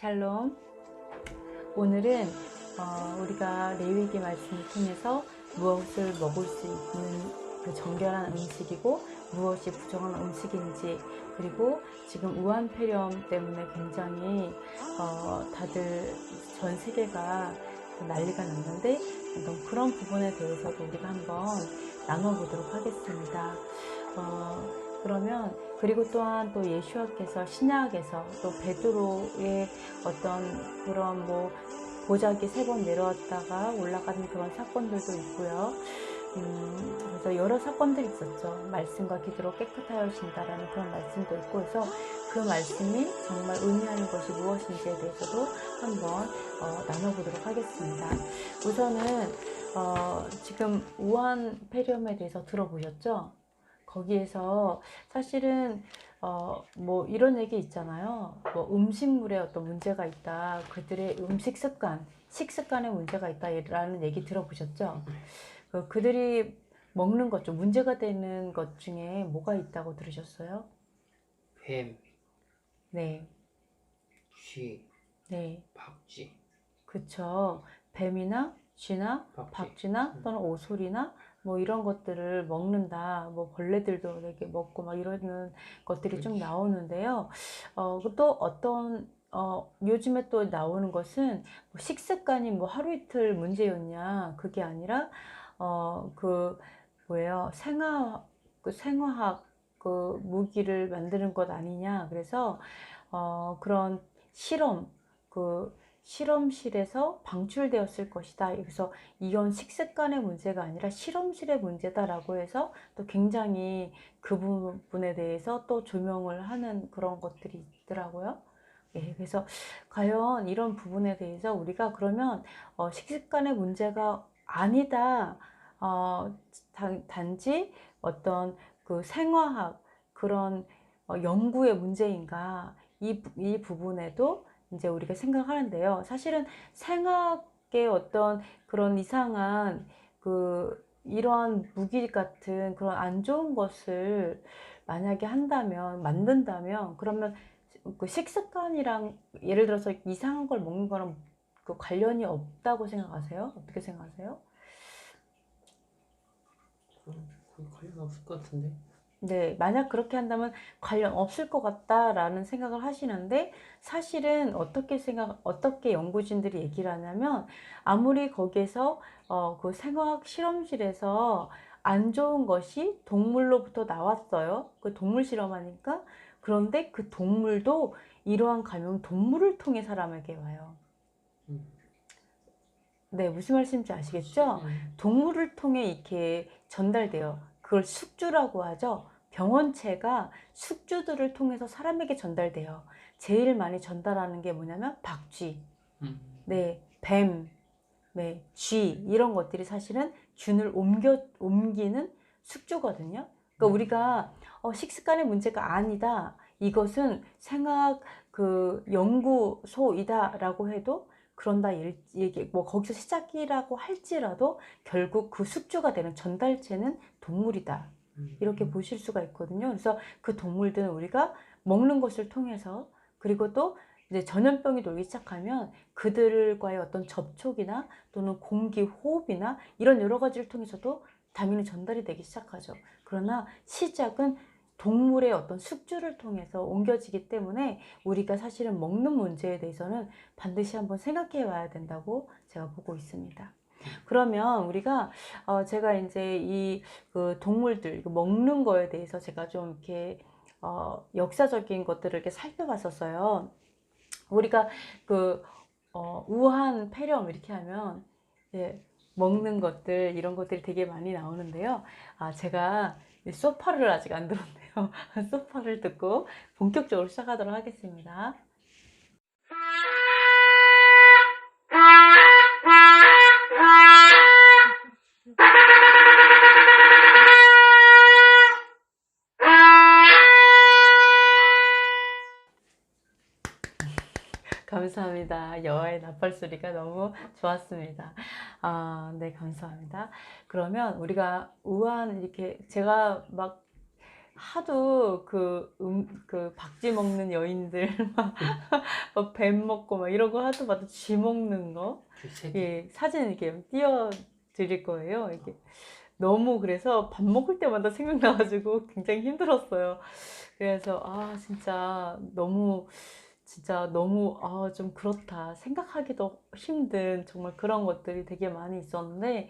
샬롬. 오늘은 우리가 레위기 말씀을 통해서 무엇을 먹을 수 있는 그 정결한 음식이고 무엇이 부정한 음식인지, 그리고 지금 우한폐렴 때문에 굉장히 다들 전 세계가 난리가 났는데, 그런 부분에 대해서도 우리가 한번 나눠보도록 하겠습니다. 그러면 그리고 또한 또 예수와께서 신약에서 또 베드로의 어떤 그런 보자기 3번 내려왔다가 올라가는 그런 사건들도 있고요. 그래서 여러 사건들이 있었죠. 말씀과 기도로 깨끗하여 진다라는 그런 말씀도 있고, 그래서 그 말씀이 정말 의미하는 것이 무엇인지에 대해서도 한번 나눠보도록 하겠습니다. 우선은 지금 우한폐렴에 대해서 들어보셨죠? 거기에서 사실은 이런 얘기 있잖아요. 음식물에 어떤 문제가 있다, 그들의 음식 습관, 식습관에 문제가 있다라는 얘기 들어보셨죠? 그들이 먹는 것 중 문제가 되는 것 중에 뭐가 있다고 들으셨어요? 뱀, 네, 쥐, 네, 박쥐. 그쵸. 뱀이나 쥐나 박쥐나 또는 오솔이나 이런 것들을 먹는다. 벌레들도 이렇게 먹고 막 이러는 것들이 좀 나오는데요. 또 어떤 요즘에 또 나오는 것은 식습관이 하루 이틀 문제였냐, 그게 아니라 생화학 무기를 만드는 것 아니냐. 그래서 그런 실험실에서 방출되었을 것이다. 그래서 이건 식습관의 문제가 아니라 실험실의 문제다라고 해서 또 굉장히 그 부분에 대해서 또 조명을 하는 그런 것들이 있더라고요. 예, 그래서 과연 이런 부분에 대해서 우리가 그러면 식습관의 문제가 아니다. 단지 어떤 그 생화학 그런 연구의 문제인가? 이 부분에도 이제 우리가 생각하는데요. 사실은 생학의 어떤 그런 이상한 이러한 무기 같은 그런 안 좋은 것을 만약에 만든다면, 그러면 그 식습관이랑 예를 들어서 이상한 걸 먹는 거랑 그 관련이 없다고 생각하세요? 어떻게 생각하세요? 거의 관련 없을 것 같은데. 네, 만약 그렇게 한다면 관련 없을 것 같다라는 생각을 하시는데, 사실은 어떻게 연구진들이 얘기를 하냐면, 아무리 거기에서 그 생화학 실험실에서 안 좋은 것이 동물로부터 나왔어요. 그 동물 실험하니까. 그런데 그 동물도 이러한 감염 동물을 통해 사람에게 와요. 네, 무슨 말씀인지 아시겠죠? 동물을 통해 이렇게 전달돼요. 그걸 숙주라고 하죠. 병원체가 숙주들을 통해서 사람에게 전달돼요. 제일 많이 전달하는 게 뭐냐면 박쥐, 네, 뱀, 네, 쥐, 이런 것들이 사실은 균을 옮기는 숙주거든요. 그러니까 우리가 식습관의 문제가 아니다, 이것은 생학 연구소이다라고 해도, 그런다 얘기 거기서 시작이라고 할지라도 결국 그 숙주가 되는 전달체는 동물이다, 이렇게 보실 수가 있거든요. 그래서 그 동물들은 우리가 먹는 것을 통해서, 그리고 또 이제 전염병이 돌기 시작하면 그들과의 어떤 접촉이나 또는 공기 호흡이나 이런 여러 가지를 통해서도 당연히 전달이 되기 시작하죠. 그러나 시작은 동물의 어떤 숙주를 통해서 옮겨지기 때문에 우리가 사실은 먹는 문제에 대해서는 반드시 한번 생각해 봐야 된다고 제가 보고 있습니다. 그러면 우리가 제가 이제 그 동물들 먹는 거에 대해서 제가 좀 이렇게 역사적인 것들을 이렇게 살펴봤었어요. 우리가 우한 폐렴 이렇게 하면, 예, 먹는 것들 이런 것들이 되게 많이 나오는데요. 제가 소파를 아직 안 들었네요. 소파를 듣고 본격적으로 시작하도록 하겠습니다. 감사합니다. 여아의 나팔 소리가 너무 좋았습니다. 네, 감사합니다. 그러면 우리가 이렇게 제가 막 하도 그 박쥐 먹는 여인들 막 뱀 먹고 막 이런 거 하도 봐도 쥐 먹는 거 쥐 새끼. 예, 사진 이렇게 띄워 드릴 거예요. 이게 너무 그래서 밥 먹을 때마다 생각나가지고 굉장히 힘들었어요. 그래서 진짜 너무 좀 그렇다 생각하기도 힘든 정말 그런 것들이 되게 많이 있었는데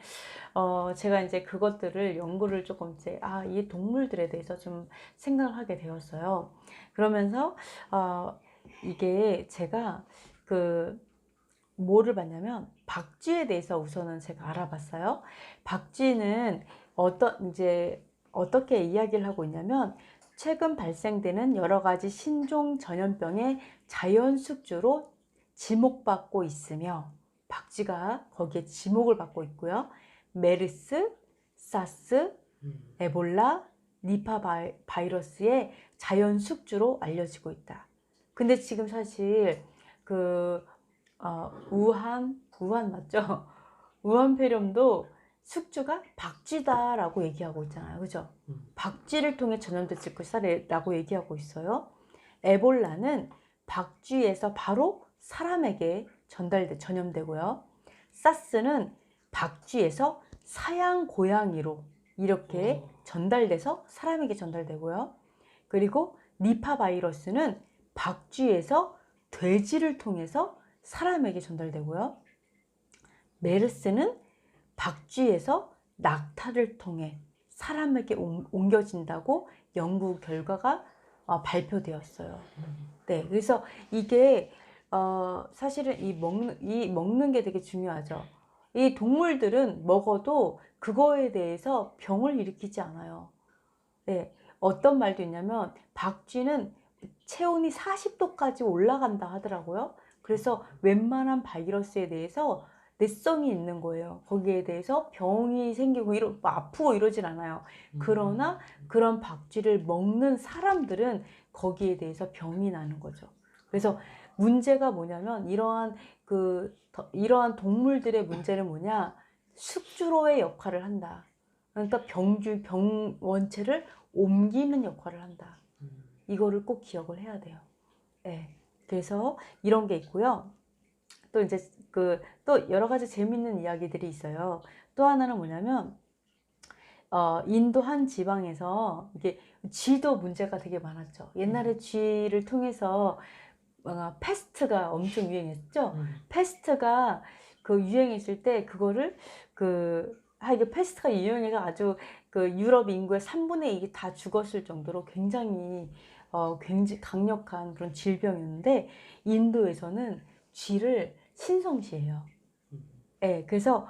제가 이제 그것들을 연구를 조금 이제 이 동물들에 대해서 좀 생각을 하게 되었어요. 그러면서 이게 제가 뭐를 봤냐면 박쥐에 대해서 우선은 제가 알아봤어요. 박쥐는 어떻게 이야기를 하고 있냐면 최근 발생되는 여러 가지 신종 전염병의 자연 숙주로 지목받고 있으며 박쥐가 거기에 지목을 받고 있고요. 메르스, 사스, 에볼라, 니파 바이러스의 자연 숙주로 알려지고 있다. 근데 지금 사실 우한 맞죠? 우한폐렴도 숙주가 박쥐다라고 얘기하고 있잖아요. 그죠? 박쥐를 통해 전염됐을 것이다라고 얘기하고 있어요. 에볼라는 박쥐에서 바로 사람에게 전염되고요. 사스는 박쥐에서 사양 고양이로 이렇게 전달돼서 사람에게 전달되고요. 그리고 니파 바이러스는 박쥐에서 돼지를 통해서 사람에게 전달되고요. 메르스는 박쥐에서 낙타를 통해 사람에게 옮겨진다고 연구 결과가 발표되었어요. 네, 그래서 이게 사실은 이 먹는 게 되게 중요하죠. 이 동물들은 먹어도 그거에 대해서 병을 일으키지 않아요. 네, 어떤 말도 있냐면 박쥐는 체온이 40도까지 올라간다 하더라고요. 그래서 웬만한 바이러스에 대해서 내성이 있는 거예요. 거기에 대해서 병이 생기고 아프고 이러진 않아요. 그러나 그런 박쥐를 먹는 사람들은 거기에 대해서 병이 나는 거죠. 그래서 문제가 뭐냐면 이러한 동물들의 문제는 뭐냐? 숙주로의 역할을 한다. 그러니까 병 원체를 옮기는 역할을 한다. 이거를 꼭 기억을 해야 돼요. 네. 그래서 이런 게 있고요. 또 이제 또 여러 가지 재밌는 이야기들이 있어요. 또 하나는 뭐냐면 인도 한 지방에서 이게 쥐도 문제가 되게 많았죠. 옛날에 쥐를 통해서 패스트가 엄청 유행했죠. 패스트가 유행했을 때 그거를 이게 패스트가 유행해서 아주 유럽 인구의 3분의 2가 다 죽었을 정도로 굉장히 강력한 그런 질병이었는데 인도에서는 쥐를 신성시해요. 네, 그래서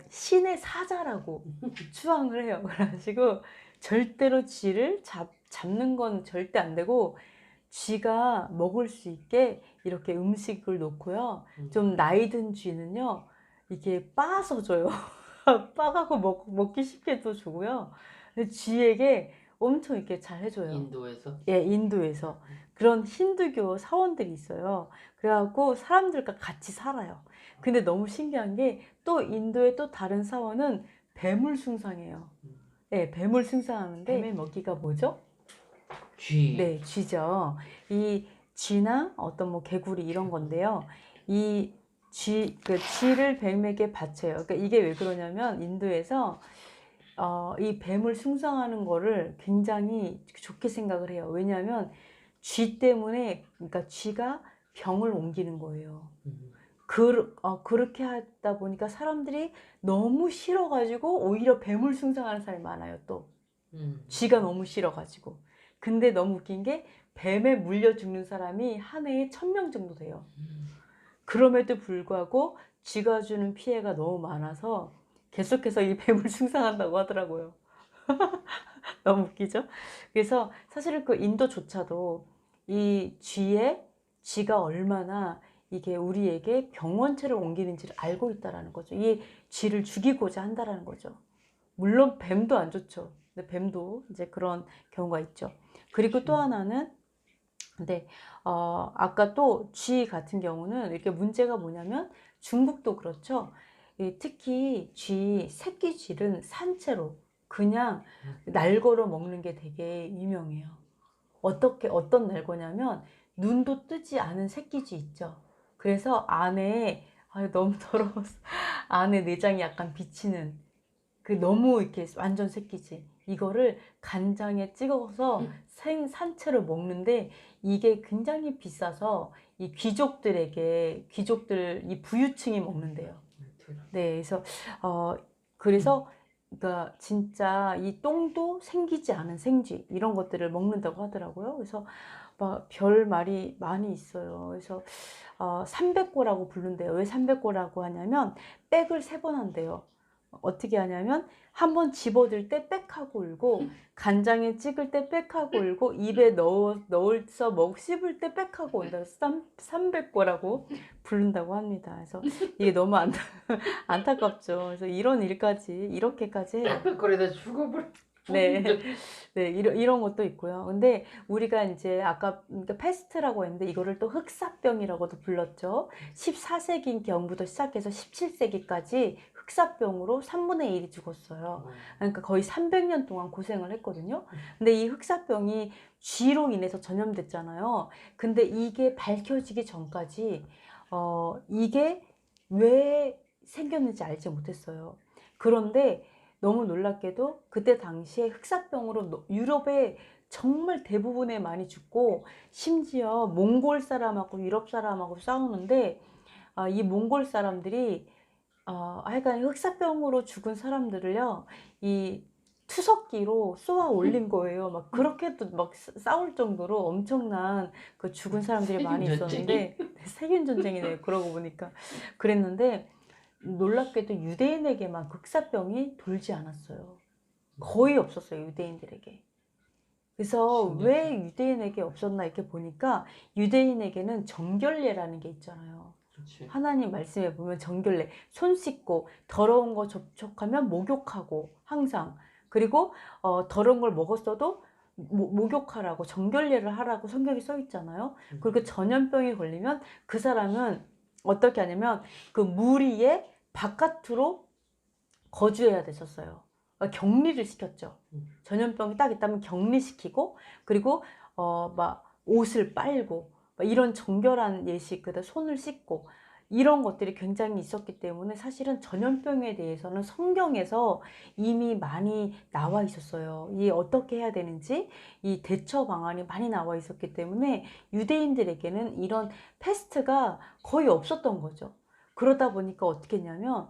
신의 사자라고 추앙을 해요. 그래가지고 절대로 쥐를 잡는 건 절대 안 되고 쥐가 먹을 수 있게 이렇게 음식을 놓고요. 좀 나이 든 쥐는요, 이렇게 빻아서 줘요. 빻아갖고 먹기 쉽게 또 주고요. 근데 쥐에게 엄청 이렇게 잘 해줘요. 인도에서? 예, 인도에서. 그런 힌두교 사원들이 있어요. 그래갖고 사람들과 같이 살아요. 근데 너무 신기한 게 또 인도의 또 다른 사원은 뱀을 숭상해요. 네, 뱀을 숭상하는데 뱀의 먹이가 뭐죠? 쥐. 네, 쥐죠. 이 쥐나 어떤 뭐 개구리 이런 건데요. 이 쥐를 뱀에게 바쳐요. 그러니까 이게 왜 그러냐면 인도에서 이 뱀을 숭상하는 거를 굉장히 좋게 생각을 해요. 왜냐하면 쥐 때문에, 그러니까 쥐가 병을 옮기는 거예요. 그렇게 하다 보니까 사람들이 너무 싫어가지고 오히려 뱀을 숭상하는 사람이 많아요. 또 쥐가 너무 싫어가지고. 근데 너무 웃긴 게 뱀에 물려 죽는 사람이 한 해에 1000명 정도 돼요. 그럼에도 불구하고 쥐가 주는 피해가 너무 많아서 계속해서 이 뱀을 숭상한다고 하더라고요. 너무 웃기죠? 그래서 사실은 인도조차도 이 쥐가 얼마나 이게 우리에게 병원체를 옮기는지를 알고 있다라는 거죠. 이 쥐를 죽이고자 한다라는 거죠. 물론 뱀도 안 좋죠. 근데 뱀도 이제 그런 경우가 있죠. 그리고 또 하나는 아까 또 쥐 같은 경우는 이렇게 문제가 뭐냐면 중국도 그렇죠. 특히 새끼 쥐는 산채로 그냥 날거로 먹는 게 되게 유명해요. 어떤 날거냐면 눈도 뜨지 않은 새끼쥐 있죠. 그래서 안에 너무 더러워서 안에 내장이 약간 비치는 그 너무 이렇게 완전 새끼쥐 이거를 간장에 찍어서 산채로 먹는데 이게 굉장히 비싸서 이 귀족들 이 부유층이 먹는데요. 네, 그래서 그러니까 진짜 이 똥도 생기지 않은 생쥐 이런 것들을 먹는다고 하더라고요. 그래서 막 별 말이 많이 있어요. 그래서 300고라고 부른대요. 왜 300고라고 하냐면 빽을 3번 한대요. 어떻게 하냐면 한 번 집어들 때 빽하고 울고 간장에 찍을 때 빽하고 울고 입에 넣어서 씹을 때 빽하고 온다. 300고라고 부른다고 합니다. 그래서 이게 너무 안타깝죠. 그래서 이런 일까지 이렇게까지 해요. 그러다 죽어버려. 네, 네, 이런 것도 있고요. 근데 우리가 이제 아까 패스트라고 했는데 이거를 또 흑사병이라고도 불렀죠. 14세기경부터 시작해서 17세기까지 흑사병으로 3분의 1이 죽었어요. 그러니까 거의 300년 동안 고생을 했거든요. 근데 이 흑사병이 쥐로 인해서 전염됐잖아요. 근데 이게 밝혀지기 전까지 이게 왜 생겼는지 알지 못했어요. 그런데 너무 놀랍게도 그때 당시에 흑사병으로 유럽에 정말 대부분에 많이 죽고 심지어 몽골 사람하고 유럽 사람하고 싸우는데 이 몽골 사람들이 하여간 흑사병으로 죽은 사람들을요 이 투석기로 쏘아 올린 거예요. 막 그렇게도 막 싸울 정도로 엄청난 그 죽은 사람들이 많이 있었는데 세균 전쟁이네요. 그러고 보니까 그랬는데 놀랍게도 유대인에게만 흑사병이 돌지 않았어요. 거의 없었어요, 유대인들에게. 그래서 왜 유대인에게 없었나 이렇게 보니까 유대인에게는 정결례라는 게 있잖아요. 그렇지. 하나님 말씀에 보면 정결례, 손 씻고 더러운 거 접촉하면 목욕하고 항상 그리고 더러운 걸 먹었어도 목욕하라고 정결례를 하라고 성경에 써 있잖아요. 그리고 전염병이 걸리면 그 사람은 어떻게 하냐면 그 무리의 바깥으로 거주해야 됐었어요. 격리를 시켰죠. 전염병이 딱 있다면 격리시키고 그리고 막 옷을 빨고 막 이런 정결한 예식, 그다음 손을 씻고 이런 것들이 굉장히 있었기 때문에 사실은 전염병에 대해서는 성경에서 이미 많이 나와 있었어요. 이 어떻게 해야 되는지 이 대처 방안이 많이 나와 있었기 때문에 유대인들에게는 이런 패스트가 거의 없었던 거죠. 그러다 보니까 어떻게 했냐면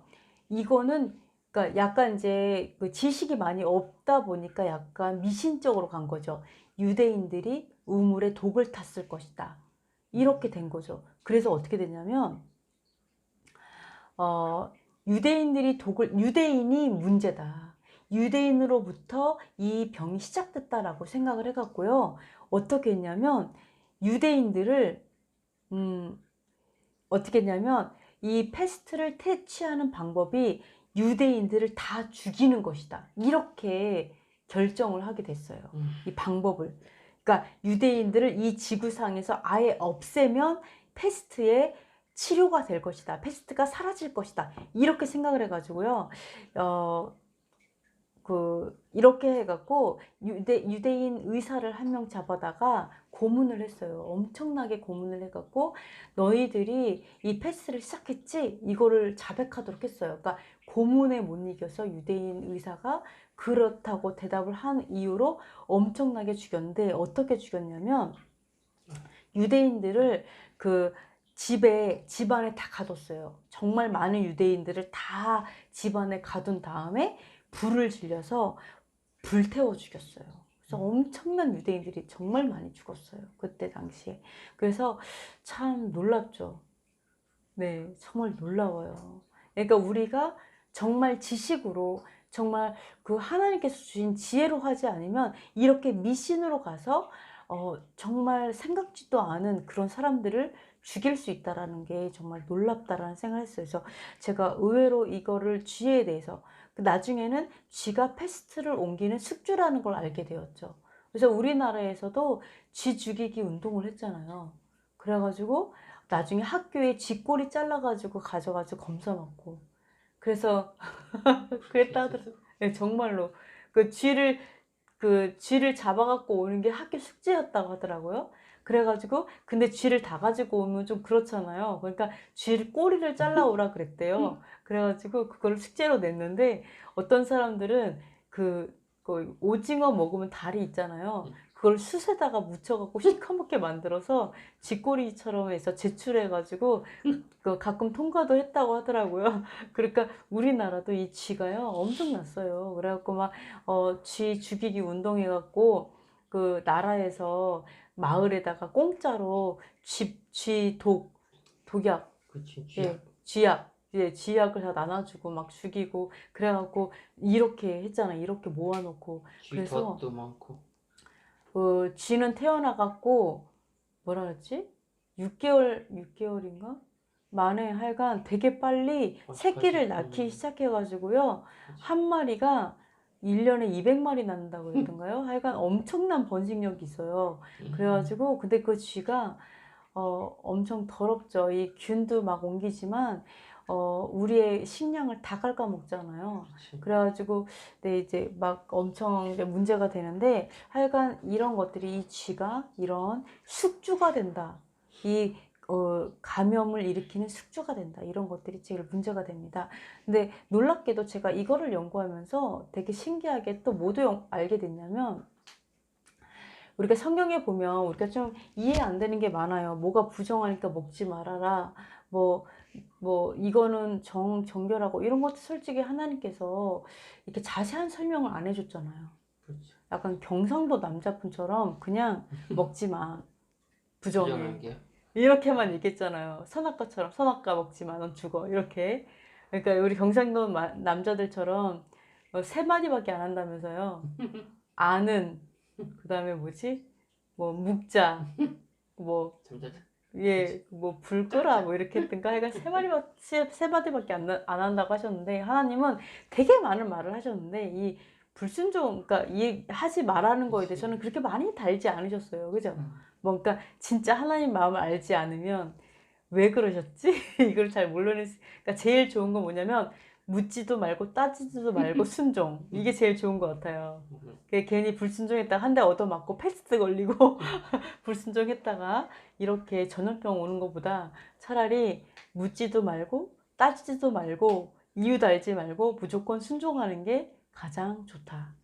이거는 그러니까 약간 이제 그 지식이 많이 없다 보니까 약간 미신적으로 간 거죠. 유대인들이 우물에 독을 탔을 것이다. 이렇게 된 거죠. 그래서 어떻게 되냐면 유대인이 문제다. 유대인으로부터 이 병이 시작됐다라고 생각을 해갖고요. 어떻게 했냐면 유대인들을 어떻게 했냐면 이 패스트를 퇴치하는 방법이 유대인들을 다 죽이는 것이다. 이렇게 결정을 하게 됐어요. 이 방법을. 그러니까 유대인들을 이 지구상에서 아예 없애면 패스트의 치료가 될 것이다. 패스트가 사라질 것이다. 이렇게 생각을 해가지고요. 이렇게 해갖고 유대인 의사를 한 명 잡아다가 고문을 했어요. 엄청나게 고문을 해갖고 너희들이 이 패스를 시작했지? 이거를 자백하도록 했어요. 그러니까 고문에 못 이겨서 유대인 의사가 그렇다고 대답을 한 이유로 엄청나게 죽였는데 어떻게 죽였냐면 유대인들을 그 집안에 다 가뒀어요. 정말 많은 유대인들을 다 집안에 가둔 다음에 불을 질려서 불태워 죽였어요. 그래서 엄청난 유대인들이 정말 많이 죽었어요. 그때 당시에. 그래서 참 놀랍죠. 네, 정말 놀라워요. 그러니까 우리가 정말 지식으로 정말 그 하나님께서 주신 지혜로 하지 않으면 이렇게 미신으로 가서 정말 생각지도 않은 그런 사람들을 죽일 수 있다라는 게 정말 놀랍다라는 생각을 했어요. 그래서 제가 의외로 이거를 쥐에 대해서 나중에는 쥐가 패스트를 옮기는 숙주라는 걸 알게 되었죠. 그래서 우리나라에서도 쥐 죽이기 운동을 했잖아요. 그래가지고 나중에 학교에 쥐꼬리 잘라가지고 가져가지고 검사 맞고 그래서 그랬다 하더라고요. 네, 정말로 그 쥐를 잡아갖고 오는 게 학교 숙제였다고 하더라고요. 그래가지고 근데 쥐를 다 가지고 오면 좀 그렇잖아요. 그러니까 쥐를 꼬리를 잘라오라 그랬대요. 그래가지고 그걸 숙제로 냈는데 어떤 사람들은 그 오징어 먹으면 다리 있잖아요. 그걸 숯에다가 묻혀갖고 시커멓게 만들어서 쥐꼬리처럼 해서 제출해가지고 그 가끔 통과도 했다고 하더라고요. 그러니까 우리나라도 이 쥐가요 엄청났어요. 그래갖고 막 쥐 죽이기 운동해갖고 그 나라에서 마을에다가 공짜로 독약, 그치, 예, 쥐약. 쥐약을 다 나눠주고 막 죽이고 그래갖고 이렇게 했잖아. 이렇게 모아놓고 그래서 쥐덫도 많고. 쥐는 태어나갖고 뭐라 그랬지? 6개월인가? 만에 하여간 되게 빨리 새끼를 낳기 시작해가지고요. 한 마리가 1년에 200마리 낳는다고 그랬던가요? 하여간 엄청난 번식력이 있어요. 그래가지고 근데 그 쥐가 엄청 더럽죠. 이 균도 막 옮기지만 우리의 식량을 다 갉아먹잖아요. 그치. 그래가지고 네, 이제 막 엄청 이제 문제가 되는데 하여간 이런 것들이 이 쥐가 이런 숙주가 된다. 이 감염을 일으키는 숙주가 된다. 이런 것들이 제일 문제가 됩니다. 근데 놀랍게도 제가 이거를 연구하면서 되게 신기하게 또 뭐도 알게 됐냐면 우리가 성경에 보면 우리가 좀 이해 안 되는 게 많아요. 뭐가 부정하니까 먹지 말아라. 뭐 이거는 정결하고 이런 것도 솔직히 하나님께서 이렇게 자세한 설명을 안 해줬잖아요. 그치. 약간 경상도 남자분처럼 그냥 먹지 마. 부정해. 부정하게. 이렇게만 얘기했잖아요. 선악과처럼 선악과 먹지 마. 넌 죽어. 이렇게. 그러니까 우리 경상도 남자들처럼 세 마디밖에 안 한다면서요. 아는 그다음에 뭐지? 뭐 묵자. 뭐 잠자자. 예, 뭐 불 끄라 뭐 이렇게 했던가 하여간 세 마디밖에 안 한다고 하셨는데 하나님은 되게 많은 말을 하셨는데 이 불순종 그러니까 이 하지 말라는 거에 대해서는 그렇게 많이 달지 않으셨어요. 그죠? 뭐 그러니까 진짜 하나님 마음을 알지 않으면 왜 그러셨지? 이걸 잘 모르는 그러니까 제일 좋은 건 뭐냐면 묻지도 말고 따지지도 말고 순종. 이게 제일 좋은 것 같아요. 괜히 불순종했다가 한 대 얻어맞고 패스트 걸리고 불순종했다가 이렇게 전염병 오는 것보다 차라리 묻지도 말고 따지지도 말고 이유 달지 말고 무조건 순종하는 게 가장 좋다.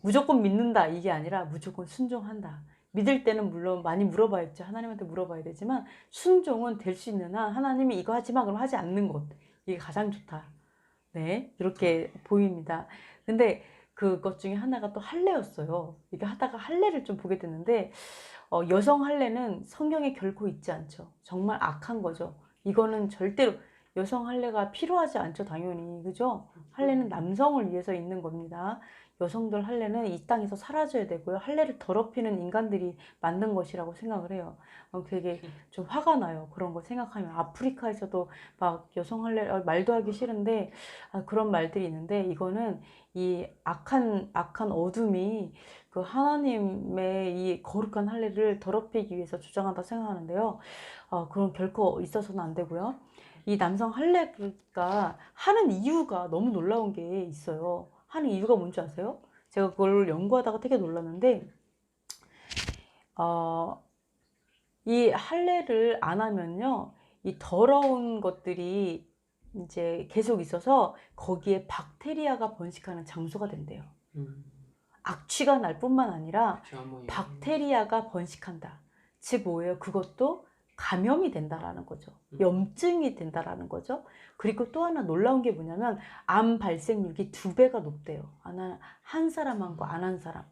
무조건 믿는다 이게 아니라 무조건 순종한다. 믿을 때는 물론 많이 물어봐야죠. 하나님한테 물어봐야 되지만 순종은 될 수 있는 한 하나님이 이거 하지 마 그럼 하지 않는 것 이게 가장 좋다. 네 이렇게 보입니다. 근데 그것 중에 하나가 또 할례였어요. 이게 하다가 할례를 좀 보게 됐는데 여성 할례는 성경에 결코 있지 않죠. 정말 악한 거죠. 이거는 절대로 여성 할례가 필요하지 않죠. 당연히 그죠? 할례는 남성을 위해서 있는 겁니다. 여성들 할례는 이 땅에서 사라져야 되고요. 할례를 더럽히는 인간들이 만든 것이라고 생각을 해요. 되게 좀 화가 나요. 그런 거 생각하면 아프리카에서도 막 여성 할례 말도 하기 싫은데 그런 말들이 있는데 이거는 이 악한 어둠이 그 하나님의 이 거룩한 할례를 더럽히기 위해서 주장한다 생각하는데요. 그건 결코 있어서는 안 되고요. 이 남성 할례가 하는 이유가 너무 놀라운 게 있어요. 하는 이유가 뭔지 아세요? 제가 그걸 연구하다가 되게 놀랐는데 이 할례를 안 하면요. 이 더러운 것들이 이제 계속 있어서 거기에 박테리아가 번식하는 장소가 된대요. 악취가 날 뿐만 아니라 박테리아가 번식한다. 즉 뭐예요? 그것도 감염이 된다라는 거죠. 염증이 된다라는 거죠. 그리고 또 하나 놀라운 게 뭐냐면 암 발생률이 2배가 높대요. 한 사람하고 안 한 사람.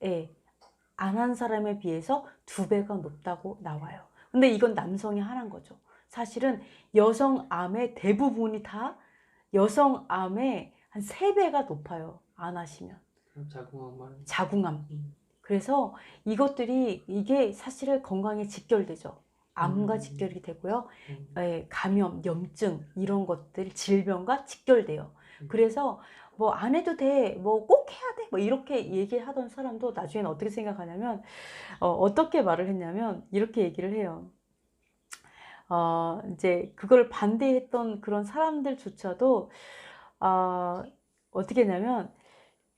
예. 안 한 사람에 비해서 2배가 높다고 나와요. 근데 이건 남성이 하는 거죠. 사실은 여성 암의 대부분이 다 여성 암의 한 3배가 높아요. 안 하시면. 자궁암. 그래서 이게 사실은 건강에 직결되죠. 암과 직결이 되고요. 감염, 염증 이런 것들 질병과 직결돼요. 그래서 뭐 안 해도 돼, 뭐 꼭 해야 돼, 뭐 이렇게 얘기하던 사람도 나중에는 어떻게 생각하냐면 어떻게 말을 했냐면 이렇게 얘기를 해요. 이제 그걸 반대했던 그런 사람들조차도 어떻게 했냐면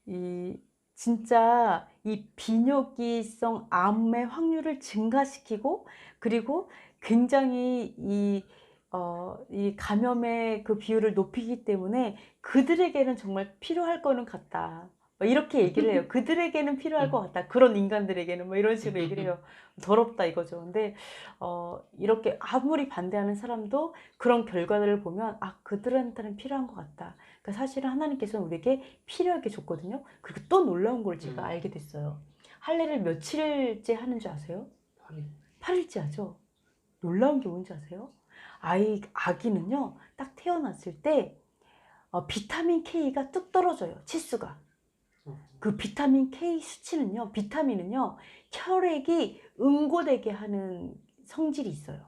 이 진짜 이 비뇨기성 암의 확률을 증가시키고 그리고 굉장히 이 감염의 그 비율을 높이기 때문에 그들에게는 정말 필요할 거는 같다. 뭐 이렇게 얘기를 해요. 그들에게는 필요할 것 같다. 그런 인간들에게는 뭐 이런 식으로 얘기를 해요. 더럽다 이거죠. 근데 이렇게 아무리 반대하는 사람도 그런 결과들을 보면 아 그들한테는 필요한 것 같다. 그러니까 사실은 하나님께서는 우리에게 필요하게 줬거든요. 그리고 또 놀라운 걸 제가 알게 됐어요. 할례를 며칠째 하는 줄 아세요? 8일. 8일째 하죠. 놀라운 게 뭔지 아세요? 아기는요, 딱 태어났을 때 비타민 K가 뚝 떨어져요. 치수가. 그 비타민 K 수치는요, 비타민은요, 혈액이 응고되게 하는 성질이 있어요.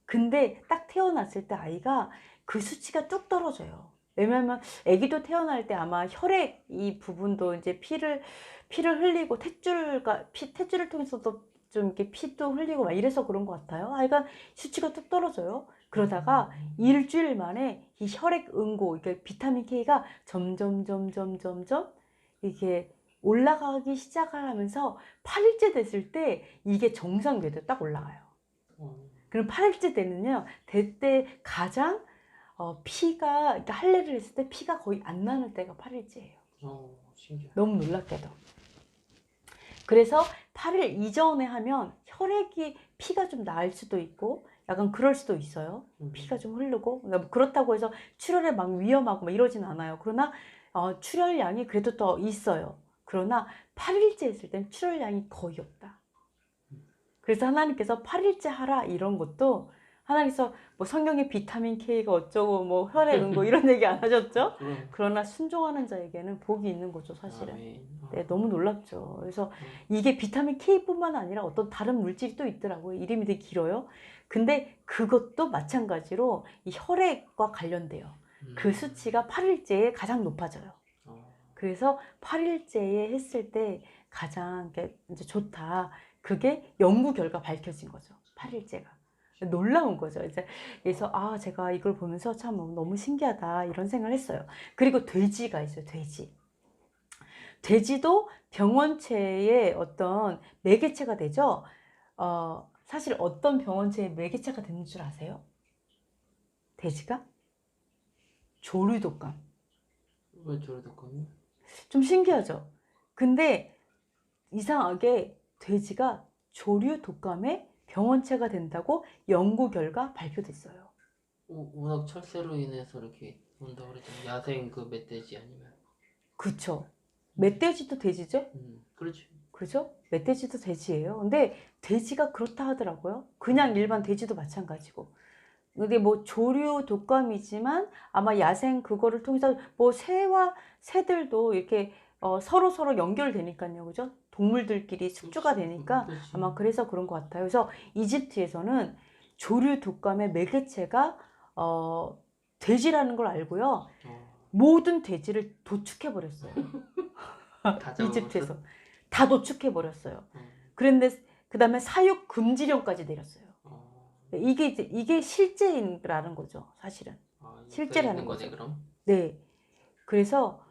근데 딱 태어났을 때 아이가 그 수치가 뚝 떨어져요. 왜냐면 아기도 태어날 때 아마 혈액 이 부분도 이제 피를 흘리고 탯줄을 통해서도 좀 이렇게 피도 흘리고 막 이래서 그런 것 같아요. 아이가 수치가 뚝 떨어져요. 그러다가 일주일 만에 이 혈액 응고, 이게 비타민 K가 점점 이렇게 올라가기 시작을 하면서 8일째 됐을 때 이게 정상 궤도에 딱 올라가요. 그럼 8일째 때는요, 대때 가장 피가, 그러니까 할례를 했을 때 피가 거의 안 나는 때가 8일째예요. 신기하다. 너무 놀랍게도. 그래서 8일 이전에 하면 혈액이 피가 좀 나을 수도 있고 약간 그럴 수도 있어요. 피가 좀 흐르고. 그러니까 그렇다고 해서 출혈에 막 위험하고 막 이러진 않아요. 그러나 출혈량이 그래도 더 있어요. 그러나 8일째 했을 땐 출혈량이 거의 없다. 그래서 하나님께서 8일째 하라 이런 것도 하나님께서 뭐 성경에 비타민 K가 어쩌고 뭐 혈액 응고 이런 얘기 안 하셨죠? 그러나 순종하는 자에게는 복이 있는 거죠, 사실은. 네, 너무 놀랍죠. 그래서 이게 비타민 K뿐만 아니라 어떤 다른 물질이 또 있더라고요. 이름이 되게 길어요. 근데 그것도 마찬가지로 이 혈액과 관련돼요. 그 수치가 8일째에 가장 높아져요. 그래서 8일째에 했을 때 가장 이제 좋다. 그게 연구 결과 밝혀진 거죠. 8일째가. 놀라운 거죠. 이제 그래서 제가 이걸 보면서 참 너무 신기하다 이런 생각을 했어요. 그리고 돼지가 있어요. 돼지도 병원체의 어떤 매개체가 되죠. 사실 어떤 병원체의 매개체가 되는 줄 아세요? 돼지가? 조류독감. 왜 조류독감이요? 좀 신기하죠. 근데 이상하게 돼지가 조류독감의 병원체가 된다고 연구 결과 발표됐어요. 워낙 철새로 인해서 이렇게 온다고 그랬잖아요. 야생 그 멧돼지 아니면. 그쵸. 멧돼지도 돼지죠? 그렇죠. 그죠? 멧돼지도 돼지예요. 근데 돼지가 그렇다 하더라고요. 그냥 일반 돼지도 마찬가지고. 근데 뭐 조류 독감이지만 아마 야생 그거를 통해서 뭐 새들도 이렇게 서로 연결되니까요. 그죠? 동물들끼리 숙주가 되니까 아마 그래서 그런 것 같아요. 그래서 이집트에서는 조류 독감의 매개체가 돼지라는 걸 알고요. 모든 돼지를 도축해 버렸어요. 이집트에서 다 도축해 버렸어요. 그런데 그 다음에 사육 금지령까지 내렸어요. 이게 실제라는 거죠, 사실은. 실제라는 거죠. 그럼? 네. 그래서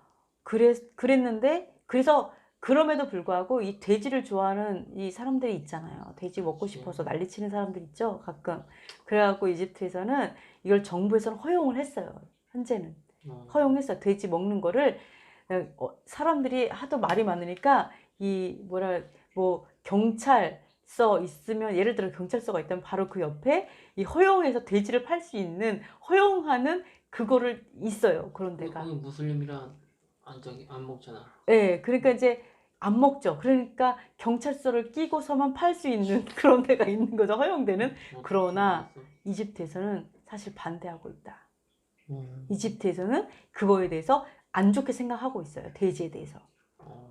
그랬는데 그래서 그럼에도 불구하고 이 돼지를 좋아하는 이 사람들이 있잖아요. 돼지 먹고 싶어서 난리치는 사람들 있죠, 가끔. 그래갖고 이집트에서는 이걸 정부에서는 허용을 했어요. 현재는 허용했어요. 돼지 먹는 거를 사람들이 하도 말이 많으니까 뭐 경찰서 있으면 예를 들어 경찰서가 있다면 바로 그 옆에 이 허용해서 돼지를 팔 수 있는 허용하는 그거를 있어요. 그런 데가. 거기 무슬림이라 안 먹잖아. 네, 그러니까 이제 안 먹죠. 그러니까 경찰서를 끼고서만 팔 수 있는 그런 데가 있는 거죠. 허용되는. 그러나 이집트에서는 사실 반대하고 있다. 이집트에서는 그거에 대해서 안 좋게 생각하고 있어요. 돼지에 대해서.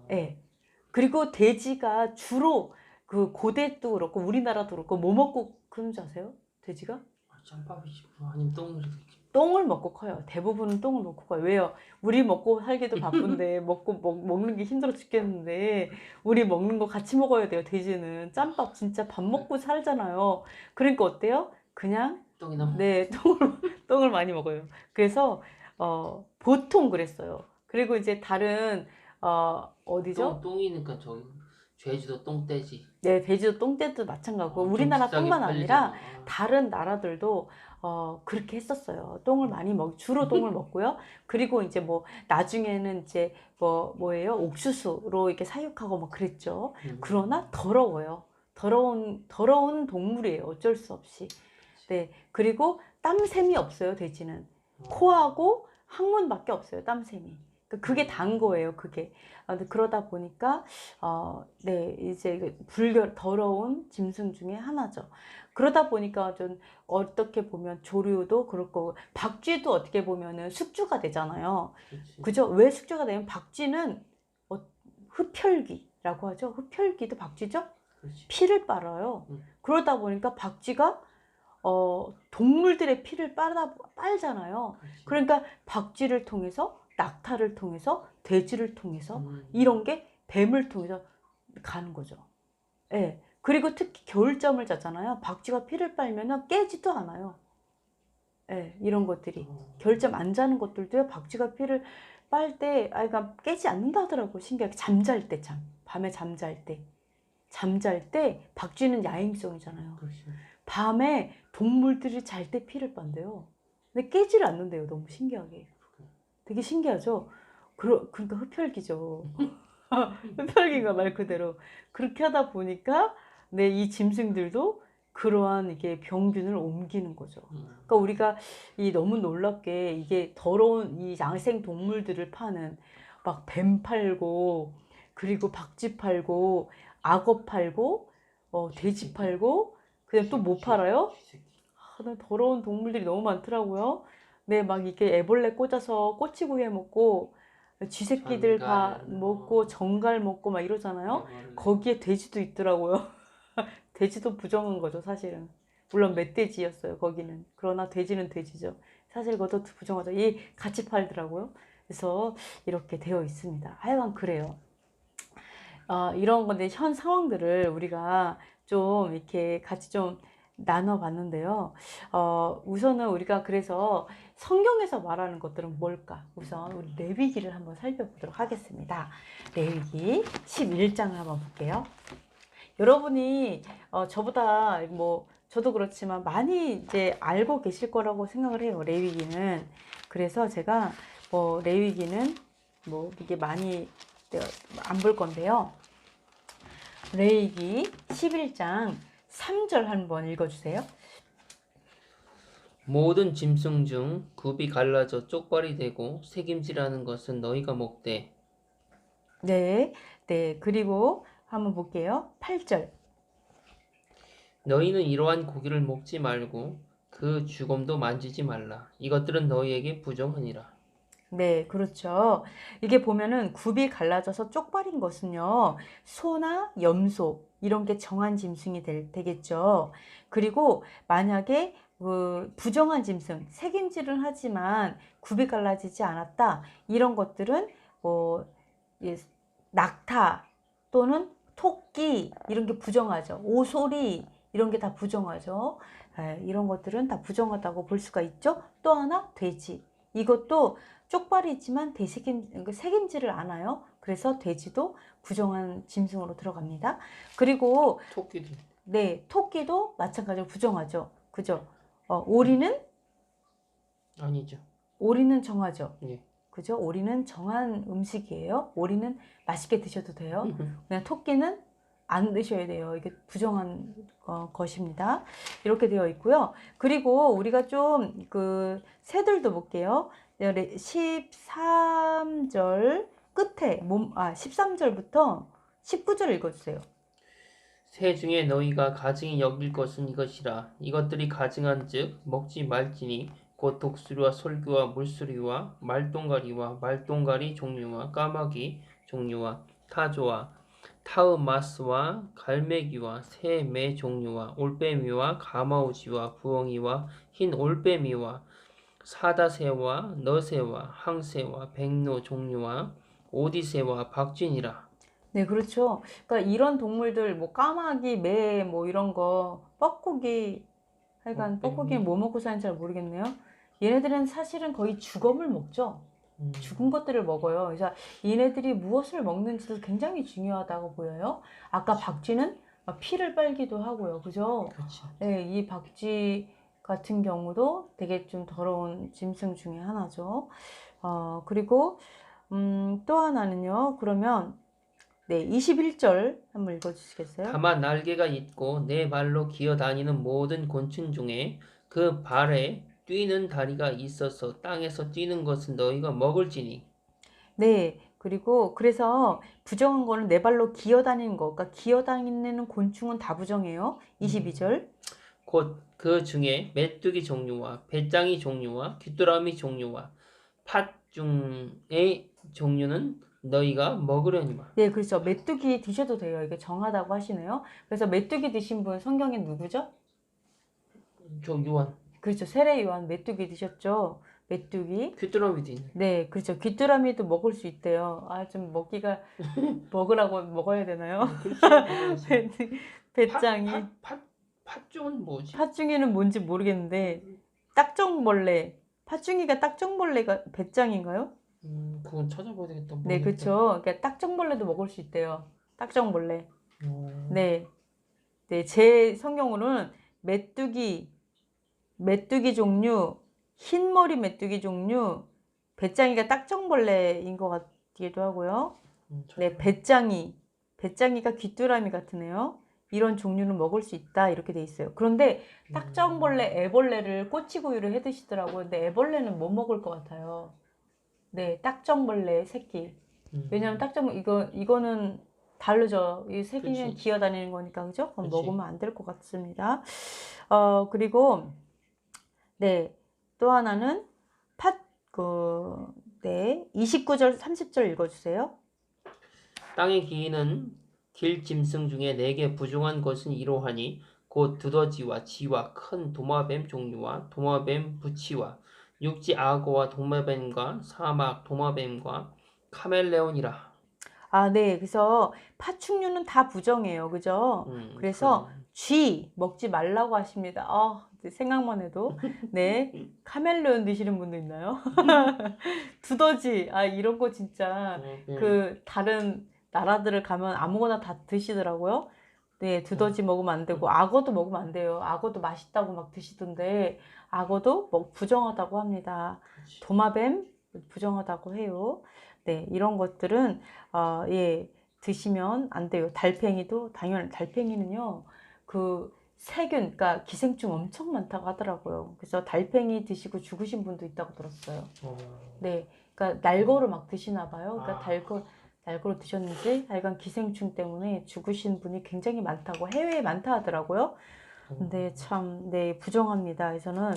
네. 그리고 돼지가 주로 그 고대도 그렇고 우리나라도 그렇고 뭐 먹고 크는 줄 아세요? 돼지가? 짬밥이지. 아니면 똥이라든지. 똥을 먹고 커요. 대부분은 똥을 먹고 커요. 왜요? 우리 먹고 살기도 바쁜데 먹는 게 힘들어 죽겠는데 우리 먹는 거 같이 먹어야 돼요. 돼지는 짬밥 진짜 밥 먹고 살잖아요. 그러니까 어때요? 그냥 똥이나 먹. 네, 똥을 많이 먹어요. 그래서 보통 그랬어요. 그리고 이제 다른 어디죠? 똥이니까 저기 제주도 똥돼지. 네, 제주도 똥떼도 마찬가지고 엄청 우리나라뿐만 비싸게 아니라 팔리잖아. 다른 나라들도 그렇게 했었어요. 똥을 많이 주로 똥을 먹고요. 그리고 이제 뭐 나중에는 이제 뭐예요? 옥수수로 이렇게 사육하고 뭐 그랬죠. 그러나 더러워요. 더러운 동물이에요. 어쩔 수 없이. 네. 그리고 땀샘이 없어요, 돼지는. 코하고 항문밖에 없어요, 땀샘이. 그게 단 거예요, 그게. 근데 그러다 보니까, 네, 이제 더러운 짐승 중에 하나죠. 그러다 보니까 좀 어떻게 보면 조류도 그럴 거고, 박쥐도 어떻게 보면은 숙주가 되잖아요. 그치. 그죠? 왜 숙주가 되면 박쥐는 흡혈귀라고 하죠. 흡혈귀도 박쥐죠? 그렇지. 피를 빨아요. 그러다 보니까 박쥐가 동물들의 피를 빨잖아요. 그렇지. 그러니까 박쥐를 통해서, 낙타를 통해서, 돼지를 통해서, 이런 게 뱀을 통해서 가는 거죠. 예. 그리고 특히 겨울잠을 자잖아요. 박쥐가 피를 빨면은 깨지도 않아요. 예, 이런 것들이. 겨울잠 안 자는 것들도요, 박쥐가 피를 빨 때, 그러니까 깨지 않는다 하더라고요. 신기하게. 잠잘 때 참. 밤에 잠잘 때. 잠잘 때, 박쥐는 야행성이잖아요. 그렇지. 밤에 동물들이 잘 때 피를 빤대요. 근데 깨지를 않는데요. 너무 신기하게. 되게 신기하죠? 그러니까 흡혈귀죠. 흡혈귀가 말 그대로. 그렇게 하다 보니까 네, 이 짐승들도 그러한 이게 병균을 옮기는 거죠. 그러니까 우리가 너무 놀랍게 이게 더러운 이 야생 동물들을 파는 막 뱀 팔고 그리고 박쥐 팔고 악어 팔고 돼지 팔고 그냥 또 뭐 팔아요? 더러운 동물들이 너무 많더라고요. 네, 막 이게 애벌레 꽂아서 꼬치구이 해 먹고 쥐새끼들 다 먹고 정갈 먹고 막 이러잖아요. 거기에 돼지도 있더라고요. 돼지도 부정한 거죠, 사실은. 물론 멧돼지였어요, 거기는. 그러나 돼지는 돼지죠. 사실 그것도 부정하죠. 같이 팔더라고요. 그래서 이렇게 되어 있습니다. 하여간 그래요. 이런 건데 현 상황들을 우리가 좀 이렇게 같이 좀 나눠봤는데요. 우선은 우리가 그래서 성경에서 말하는 것들은 뭘까? 우선 우리 레위기를 한번 살펴보도록 하겠습니다. 레위기 11장을 한번 볼게요. 여러분이 저보다 뭐 저도 그렇지만 많이 이제 알고 계실 거라고 생각을 해요. 레위기는. 그래서 제가 레위기는 이게 많이 안 볼 건데요. 레위기 11장 3절 한번 읽어주세요. 모든 짐승 중 굽이 갈라져 쪽발이 되고 새김질하는 것은 너희가 먹되. 네, 네. 그리고 한번 볼게요. 8절. 너희는 이러한 고기를 먹지 말고 그 주검도 만지지 말라. 이것들은 너희에게 부정하니라. 네, 그렇죠. 이게 보면은 굽이 갈라져서 쪽발인 것은요, 소나 염소, 이런 게 정한 짐승이 되겠죠. 그리고 만약에 부정한 짐승, 새김질은 하지만 굽이 갈라지지 않았다, 이런 것들은 낙타 또는 토끼, 이런 게 부정하죠. 오소리, 이런 게 다 부정하죠. 이런 것들은 다 부정하다고 볼 수가 있죠. 또 하나, 돼지. 이것도 쪽발이지만 새김질을 안 해요. 그래서 돼지도 부정한 짐승으로 들어갑니다. 그리고 토끼도. 네, 토끼도 마찬가지로 부정하죠. 그죠? 오리는 아니죠. 오리는 정하죠. 예. 그죠? 오리는 정한 음식이에요. 오리는 맛있게 드셔도 돼요. 그냥 토끼는 안 드셔야 돼요. 이게 부정한 것입니다. 이렇게 되어 있고요. 그리고 우리가 좀 새들도 볼게요. 13절 끝에 13절부터 19절 읽어주세요. 새 중에 너희가 가증히 여길 것은 이것이라. 이것들이 가증한즉 먹지 말지니 곧 독수리와 솔귀와 물수리와 말똥가리와 말똥가리 종류와 까마귀 종류와 타조와 타흐마스와 갈매기와 새 매 종류와 올빼미와 가마우지와 부엉이와 흰 올빼미와 사다새와 너새와 항새와 백로 종류와 오디새와 박쥐니라. 네, 그렇죠. 그러니까 이런 동물들, 까마귀, 매, 이런 거, 뻐꾸기, 하여간 뻐꾸기는 뭐 먹고 사는지 잘 모르겠네요. 얘네들은 사실은 거의 주검을 먹죠. 죽은 것들을 먹어요. 그래서 얘네들이 무엇을 먹는지도 굉장히 중요하다고 보여요. 아까 박쥐는 피를 빨기도 하고요. 그죠? 그렇지. 네, 이 박쥐 같은 경우도 되게 좀 더러운 짐승 중에 하나죠. 그리고 또 하나는요. 그러면 네, 21절 한번 읽어주시겠어요? 다만 날개가 있고 네 발로 기어다니는 모든 곤충 중에 그 발에 뛰는 다리가 있어서 땅에서 뛰는 것은 너희가 먹을지니. 네, 그리고 그래서 부정한 거는 네 발로 기어다니는 거. 그러니까 기어다니는 곤충은 다 부정해요. 22절. 곧 그 중에 메뚜기 종류와 배짱이 종류와 귀뚜라미 종류와 팥중의 종류는 너희가 먹으려니와. 네, 그렇죠. 메뚜기 드셔도 돼요. 이게 정하다고 하시네요. 그래서 메뚜기 드신 분 성경에 누구죠? 저 요한. 그렇죠. 세례 요한 메뚜기 드셨죠? 메뚜기. 귀뚜라미도 있네. 네, 그렇죠. 귀뚜라미도 먹을 수 있대요. 좀 먹기가 먹으라고 먹어야 되나요? 그렇죠. 먹어야지. 배짱이. 팥종은 뭐지? 팥중이는 뭔지 모르겠는데 딱정벌레. 팥중이가 딱정벌레가 배짱인가요? 그건 찾아봐야 되겠다. 네, 모르겠다. 그렇죠. 그러니까 딱정벌레도 먹을 수 있대요. 딱정벌레. 어, 네. 네, 제 성경으로는 메뚜기 종류, 흰머리 메뚜기 종류, 배짱이가 딱정벌레인 것 같기도 하고요. 네, 배짱이가 귀뚜라미 같으네요. 이런 종류는 먹을 수 있다 이렇게 돼 있어요. 그런데 딱정벌레, 애벌레를 꼬치구이를 해 드시더라고요. 근데 애벌레는 못 먹을 것 같아요. 네, 딱정벌레 새끼. 왜냐면 이거는 다르죠. 이 새끼는 그치. 기어다니는 거니까 그죠? 그럼 그치. 먹으면 안 될 것 같습니다. 그리고 네, 또 하나는 네, 29절 30절 읽어주세요. 땅의 기인은 길 짐승 중에 내게 부중한 것은 이러하니 곧 두더지와 쥐와 큰 도마뱀 종류와 도마뱀 부치와 육지 악어와 도마뱀과 사막 도마뱀과 카멜레온이라. 네, 그래서 파충류는 다 부정해요, 그죠? 그래서 그래. 쥐 먹지 말라고 하십니다. 이제 생각만 해도 네, 카멜레온 드시는 분도 있나요? 두더지, 이런 거 진짜 그 다른 나라들을 가면 아무거나 다 드시더라고요. 네, 두더지 먹으면 안 되고 악어도 먹으면 안 돼요. 악어도 맛있다고 막 드시던데 악어도 부정하다고 합니다. 그치. 도마뱀 부정하다고 해요. 네, 이런 것들은 예, 드시면 안 돼요. 달팽이도 당연히 달팽이는요. 그 세균, 그러니까 기생충 엄청 많다고 하더라고요. 그래서 달팽이 드시고 죽으신 분도 있다고 들었어요. 네, 그러니까 날거를 막 드시나 봐요. 그러니까 날거를 드셨는지 하여간 기생충 때문에 죽으신 분이 굉장히 많다고 해외에 많다 하더라고요. 근데 참, 네, 부정합니다. 그래서는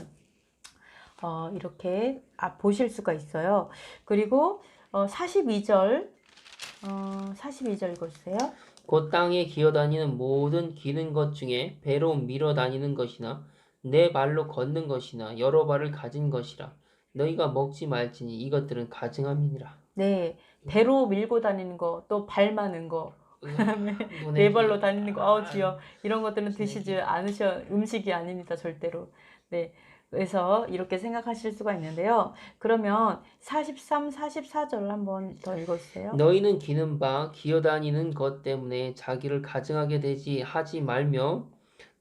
이렇게 보실 수가 있어요. 그리고 42절 42절 읽어주세요. 곧 땅에 기어다니는 모든 기는 것 중에 배로 밀어 다니는 것이나 내 발로 걷는 것이나 여러 발을 가진 것이라 너희가 먹지 말지니 이것들은 가증함이니라. 네, 배로 밀고 다니는 거, 또 발 많은 거, 그다음에 네 발로 다니는 거, 주여, 이런 것들은 드시지 않으셔 음식이 아닙니다, 절대로. 네, 그래서 이렇게 생각하실 수가 있는데요. 그러면 43, 44절 한번 더 읽어주세요. 너희는 기는 바 기어다니는 것 때문에 자기를 가증하게 되지 하지 말며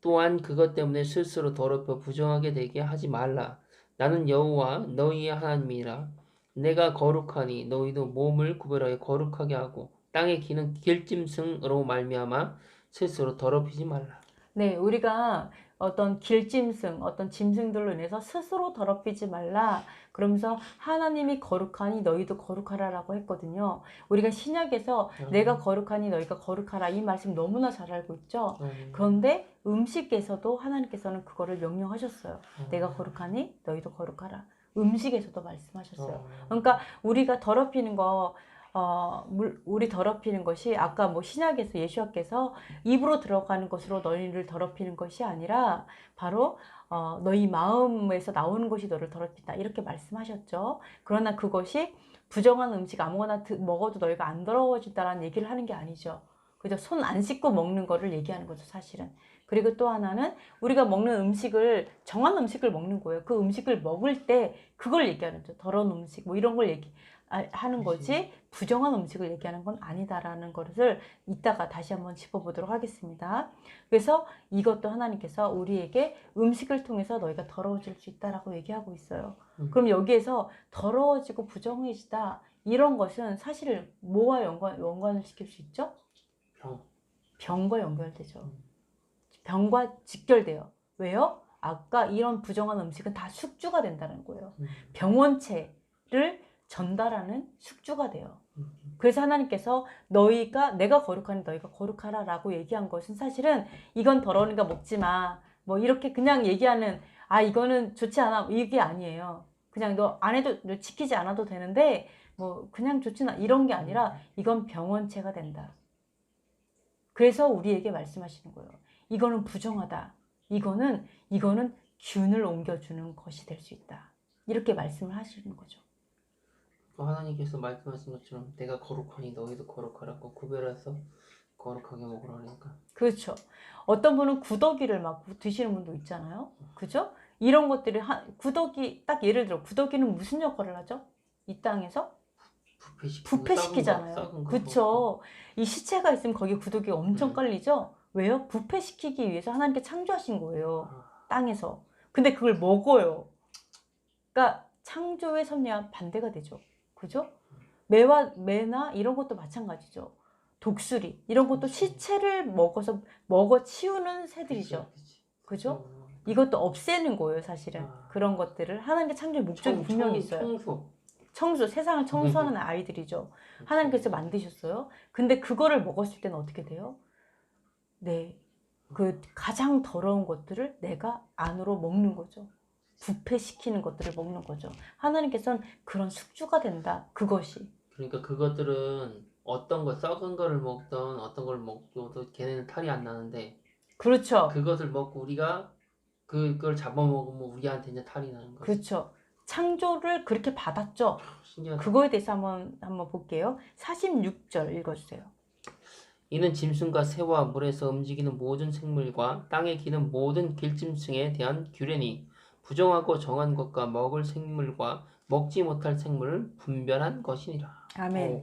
또한 그것 때문에 스스로 더럽혀 부정하게 되게 하지 말라. 나는 여호와 너희의 하나님이라. 내가 거룩하니 너희도 몸을 구별하여 거룩하게 하고 땅에 기는 길짐승으로 말미암아 스스로 더럽히지 말라. 네, 우리가 어떤 길짐승, 어떤 짐승들로 인해서 스스로 더럽히지 말라. 그러면서 하나님이 거룩하니 너희도 거룩하라라고 했거든요. 우리가 신약에서 내가 거룩하니 너희가 거룩하라 이 말씀 너무나 잘 알고 있죠. 그런데 음식에서도 하나님께서는 그거를 명령하셨어요. 내가 거룩하니 너희도 거룩하라. 음식에서도 말씀하셨어요. 그러니까 우리가 더럽히는 거 우리 더럽히는 것이 아까 뭐 신약에서 예수님께서 입으로 들어가는 것으로 너희를 더럽히는 것이 아니라 바로 너희 마음에서 나오는 것이 너를 더럽힌다 이렇게 말씀하셨죠. 그러나 그것이 부정한 음식 아무거나 먹어도 너희가 안 더러워진다라는 얘기를 하는 게 아니죠. 그죠? 손 안 씻고 먹는 거를 얘기하는 거죠, 사실은. 그리고 또 하나는 우리가 먹는 음식을 정한 음식을 먹는 거예요. 그 음식을 먹을 때 그걸 얘기하는 거죠. 더러운 음식 뭐 이런 걸 하는 거지 부정한 음식을 얘기하는 건 아니다라는 것을 이따가 다시 한번 짚어보도록 하겠습니다. 그래서 이것도 하나님께서 우리에게 음식을 통해서 너희가 더러워질 수 있다라고 얘기하고 있어요. 그럼 여기에서 더러워지고 부정해지다 이런 것은 사실 뭐와 연관을 시킬 수 있죠? 병과 연결되죠. 병과 직결돼요. 왜요? 아까 이런 부정한 음식은 다 숙주가 된다는 거예요. 병원체를 전달하는 숙주가 돼요. 그래서 하나님께서 내가 거룩하니 너희가 거룩하라 라고 얘기한 것은 사실은 이건 더러우니까 먹지 마. 뭐 이렇게 그냥 얘기하는 이거는 좋지 않아. 이게 아니에요. 그냥 너 지키지 않아도 되는데 뭐 그냥 좋지 않아. 이런 게 아니라 이건 병원체가 된다. 그래서 우리에게 말씀하시는 거예요. 이거는 부정하다. 이거는 균을 옮겨주는 것이 될 수 있다. 이렇게 말씀을 하시는 거죠. 하나님께서 말씀하신 것처럼 내가 거룩하니 너희도 거룩하라고 구별해서 거룩하게 먹으라니까. 그렇죠. 어떤 분은 구더기를 막 드시는 분도 있잖아요. 그죠? 이런 것들이 구더기 딱 예를 들어 구더기는 무슨 역할을 하죠? 이 땅에서 부패시키잖아요. 그렇죠. 이 시체가 있으면 거기에 구더기가 엄청 깔리죠. 왜요? 부패시키기 위해서 하나님께 창조하신 거예요. 땅에서. 근데 그걸 먹어요. 그러니까 창조의 섭리와 반대가 되죠. 그죠? 매나 이런 것도 마찬가지죠. 독수리 이런 것도 시체를 먹어 치우는 새들이죠. 그죠? 이것도 없애는 거예요, 사실은. 그런 것들을 하나님께 창조의 목적이 분명히 있어요. 청소, 세상을 청소하는 아이들이죠. 하나님께서 만드셨어요. 근데 그거를 먹었을 때는 어떻게 돼요? 네, 그 가장 더러운 것들을 내가 안으로 먹는 거죠. 부패시키는 것들을 먹는 거죠. 하나님께서는 그런 숙주가 된다. 그것이. 그러니까 그것들은 어떤 거 썩은 거를 먹던 어떤 걸 먹어도 걔네는 탈이 안 나는데 그렇죠. 그것을 먹고 우리가 그걸 잡아먹으면 우리한테 이제 탈이 나는 거죠. 그렇죠. 창조를 그렇게 받았죠. 신기하다. 그거에 대해서 한번 볼게요. 46절 읽어주세요. 이는 짐승과 새와 물에서 움직이는 모든 생물과 땅에 기는 모든 길짐승에 대한 규례니 부정하고 정한 것과 먹을 생물과 먹지 못할 생물을 분별한 것이니라. 아멘.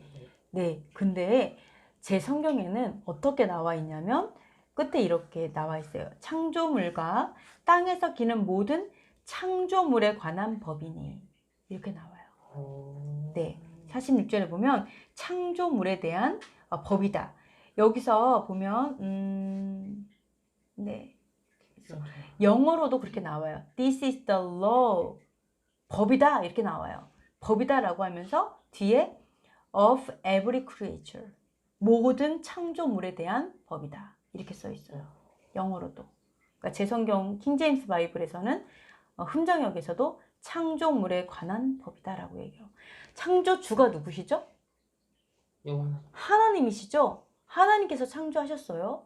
네, 근데 제 성경에는 어떻게 나와 있냐면 끝에 이렇게 나와 있어요. 창조물과 땅에서 기는 모든 창조물에 관한 법이니 이렇게 나와요. 네, 46절에 보면 창조물에 대한 법이다. 여기서 보면 네, 영어로도 그렇게 나와요. This is the law. 법이다 이렇게 나와요. 법이다라고 하면서 뒤에 of every creature. 모든 창조물에 대한 법이다. 이렇게 써 있어요. 영어로도. 그러니까 제 성경 킹제임스 바이블에서는 흠정역에서도 창조물에 관한 법이다라고 얘기해요. 창조주가 누구시죠? 하나님이시죠? 하나님께서 창조하셨어요.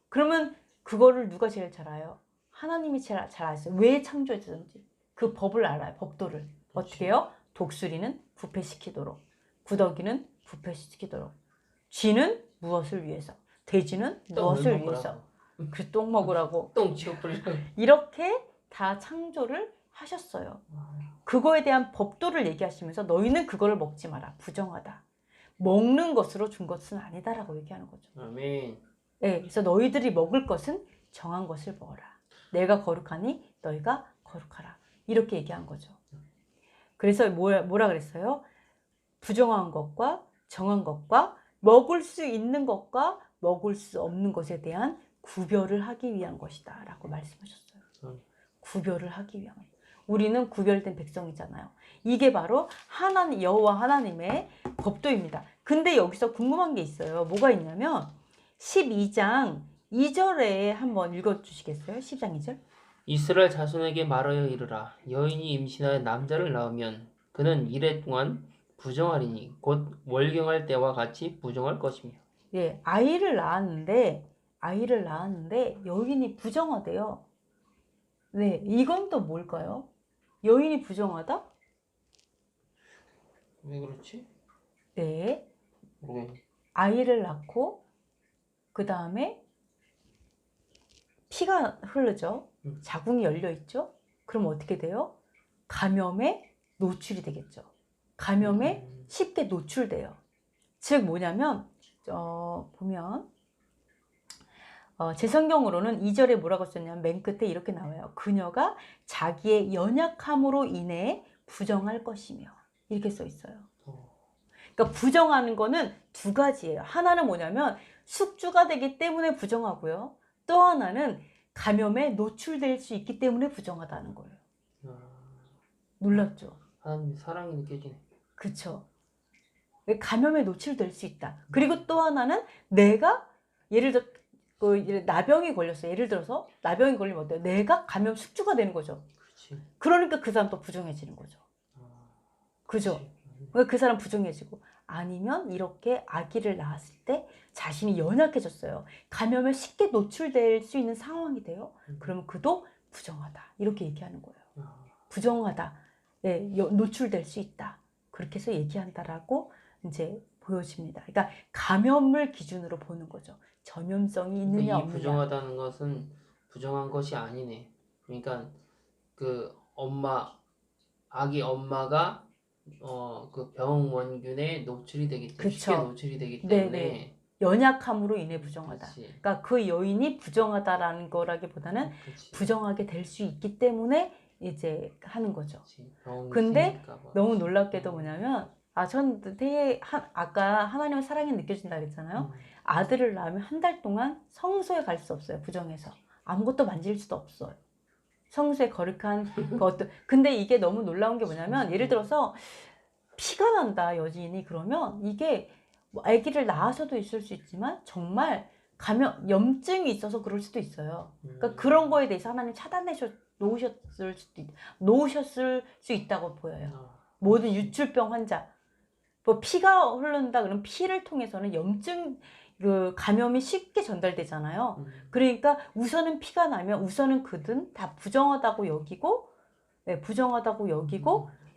그러면 그거를 누가 제일 잘 알아요? 하나님이 제일 잘 아세요. 왜 창조했는지. 그 법을 알아요. 법도를. 어떻게 해요? 독수리는 부패시키도록. 구더기는 부패시키도록. 쥐는 무엇을 위해서? 돼지는 무엇을 위해서? 그 똥 먹으라고. 똥 치워버리라고. 이렇게 다 창조를 하셨어요. 그거에 대한 법도를 얘기하시면서 너희는 그거를 먹지 마라. 부정하다. 먹는 것으로 준 것은 아니다라고 얘기하는 거죠. 아멘. 네, 그래서 너희들이 먹을 것은 정한 것을 먹어라. 내가 거룩하니 너희가 거룩하라. 이렇게 얘기한 거죠. 그래서 뭐라 그랬어요? 부정한 것과 정한 것과 먹을 수 있는 것과 먹을 수 없는 것에 대한 구별을 하기 위한 것이다 라고 말씀하셨어요. 구별을 하기 위한 것. 우리는 구별된 백성이잖아요. 이게 바로 여호와 하나님의 법도입니다. 근데 여기서 궁금한 게 있어요. 뭐가 있냐면 12장 2절에 한번 읽어주시겠어요? 12장 2절. 이스라엘 자손에게 말하여 이르라. 여인이 임신하여 남자를 낳으면 그는 이래 동안 부정하리니 곧 월경할 때와 같이 부정할 것이며. 예, 아이를 낳았는데 여인이 부정하대요. 네, 이건 또 뭘까요? 여인이 부정하다? 왜 그렇지? 네. 모르겠네. 아이를 낳고 그 다음에 피가 흐르죠. 음. 자궁이 열려 있죠. 그럼 어떻게 돼요? 감염에 노출이 되겠죠. 감염에 쉽게 노출돼요. 즉 뭐냐면 보면 제 성경으로는 2절에 뭐라고 썼냐면 맨 끝에 이렇게 나와요. 그녀가 자기의 연약함으로 인해 부정할 것이며 이렇게 써 있어요. 그러니까 부정하는 거는 두 가지예요. 하나는 뭐냐면 숙주가 되기 때문에 부정하고요. 또 하나는 감염에 노출될 수 있기 때문에 부정하다는 거예요. 놀랍죠? 하나님의 사랑이 느껴지네. 그쵸? 감염에 노출될 수 있다. 그리고 또 하나는 내가 예를 들어 나병이 걸렸어요. 예를 들어서 나병이 걸리면 어때요? 내가 감염 숙주가 되는 거죠. 그렇지. 그러니까 그 사람 또 부정해지는 거죠. 그죠? 그 사람 부정해지고 아니면 이렇게 아기를 낳았을 때 자신이 연약해졌어요. 감염에 쉽게 노출될 수 있는 상황이 돼요. 그러면 그도 부정하다. 이렇게 얘기하는 거예요. 부정하다. 네, 노출될 수 있다. 그렇게 해서 얘기한다라고 이제 보여집니다. 그러니까 감염을 기준으로 보는 거죠. 전염성이 있느냐 그러니까 이 없느냐. 부정하다는 것은 부정한 것이 아니네. 그러니까 그 아기 엄마가 그 병원균에 노출이 되기 때문에 그쵸. 쉽게 노출이 되기 때문에 네네. 연약함으로 인해 부정하다. 그치. 그러니까 그 여인이 부정하다라는 거라기보다는 그치. 부정하게 될 수 있기 때문에 이제 하는 거죠. 그치. 병원이 근데 있으니까 막. 너무 놀랍게도 뭐냐면 전 되게 아까 하나님의 사랑이 느껴진다 그랬잖아요. 아들을 낳으면 한 달 동안 성소에 갈 수 없어요. 부정해서. 아무것도 만질 수도 없어요. 성소에 거룩한 것도. 근데 이게 너무 놀라운 게 뭐냐면 예를 들어서 피가 난다 여진이 그러면 이게 뭐 아기를 낳아서도 있을 수 있지만 정말 염증이 있어서 그럴 수도 있어요. 그러니까 그런 거에 대해서 하나님 놓으셨을 수 있다고 보여요. 모든 유출병 환자 뭐 피가 흐른다 그러면 피를 통해서는 감염이 쉽게 전달되잖아요. 그러니까 우선은 피가 나면 우선은 그든 다 부정하다고 여기고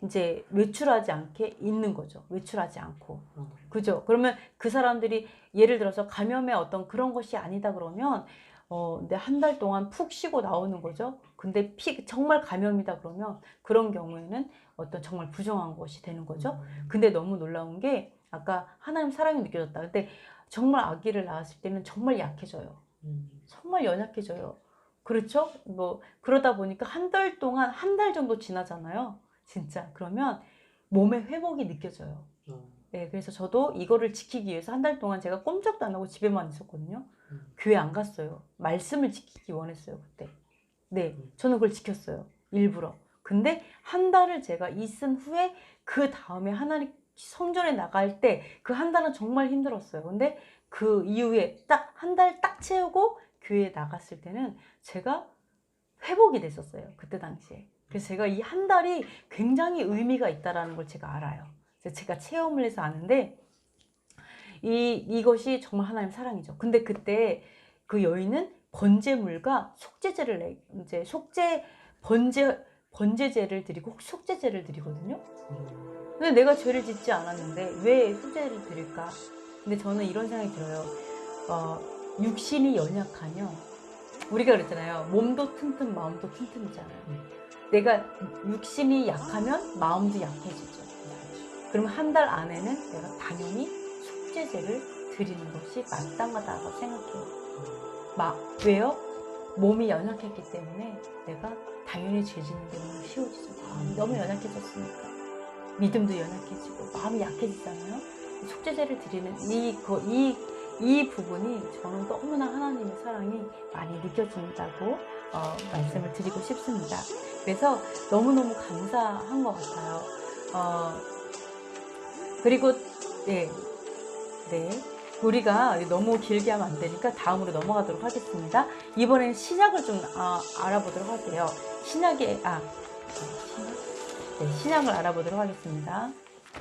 이제 외출하지 않게 있는 거죠. 외출하지 않고. 그죠? 그러면 그 사람들이 예를 들어서 감염의 어떤 그런 것이 아니다 그러면 근데 한 달 동안 푹 쉬고 나오는 거죠. 근데 정말 감염이다 그러면 그런 경우에는 어떤 정말 부정한 것이 되는 거죠. 근데 너무 놀라운 게 아까 하나님 사랑이 느껴졌다. 근데 정말 아기를 낳았을 때는 정말 약해져요. 정말 연약해져요. 그렇죠? 뭐 그러다 보니까 한 달 정도 지나잖아요. 진짜. 그러면 몸의 회복이 느껴져요. 네, 그래서 저도 이거를 지키기 위해서 한 달 동안 제가 꼼짝도 안 하고 집에만 있었거든요. 교회 안 갔어요. 말씀을 지키기 원했어요, 그때. 네, 저는 그걸 지켰어요. 일부러. 근데 한 달을 제가 있은 후에 그 다음에 하나님 성전에 나갈 때 그 한 달은 정말 힘들었어요. 근데 그 이후에 딱 한 달 딱 채우고 교회에 나갔을 때는 제가 회복이 됐었어요. 그때 당시에. 그래서 제가 이 한 달이 굉장히 의미가 있다라는 걸 제가 알아요. 제가 체험을 해서 아는데 이것이 정말 하나님 사랑이죠. 근데 그때 그 여인은 번제물과 속죄제를 이제 번제제를 드리고 속죄제를 드리거든요. 근데 내가 죄를 짓지 않았는데 왜 속죄를 드릴까? 근데 저는 이런 생각이 들어요. 육신이 연약하면 우리가 그랬잖아요. 몸도 튼튼 마음도 튼튼이잖아요. 내가 육신이 약하면 마음도 약해지죠. 그럼 한 달 안에는 내가 당연히 속죄제를 드리는 것이 마땅하다고 생각해요. 왜요? 몸이 연약했기 때문에 내가 당연히 죄 짓는 게 너무 쉬워지죠. 너무 연약해졌으니까. 믿음도 연약해지고 마음이 약해지잖아요. 속죄제를 드리는 이 부분이 저는 너무나 하나님의 사랑이 많이 느껴진다고 말씀을 드리고 싶습니다. 그래서 너무너무 감사한 것 같아요. 그리고 네, 우리가 너무 길게 하면 안 되니까 다음으로 넘어가도록 하겠습니다. 이번에는 신약을 좀 알아보도록 할게요. 신약을 알아보도록 하겠습니다.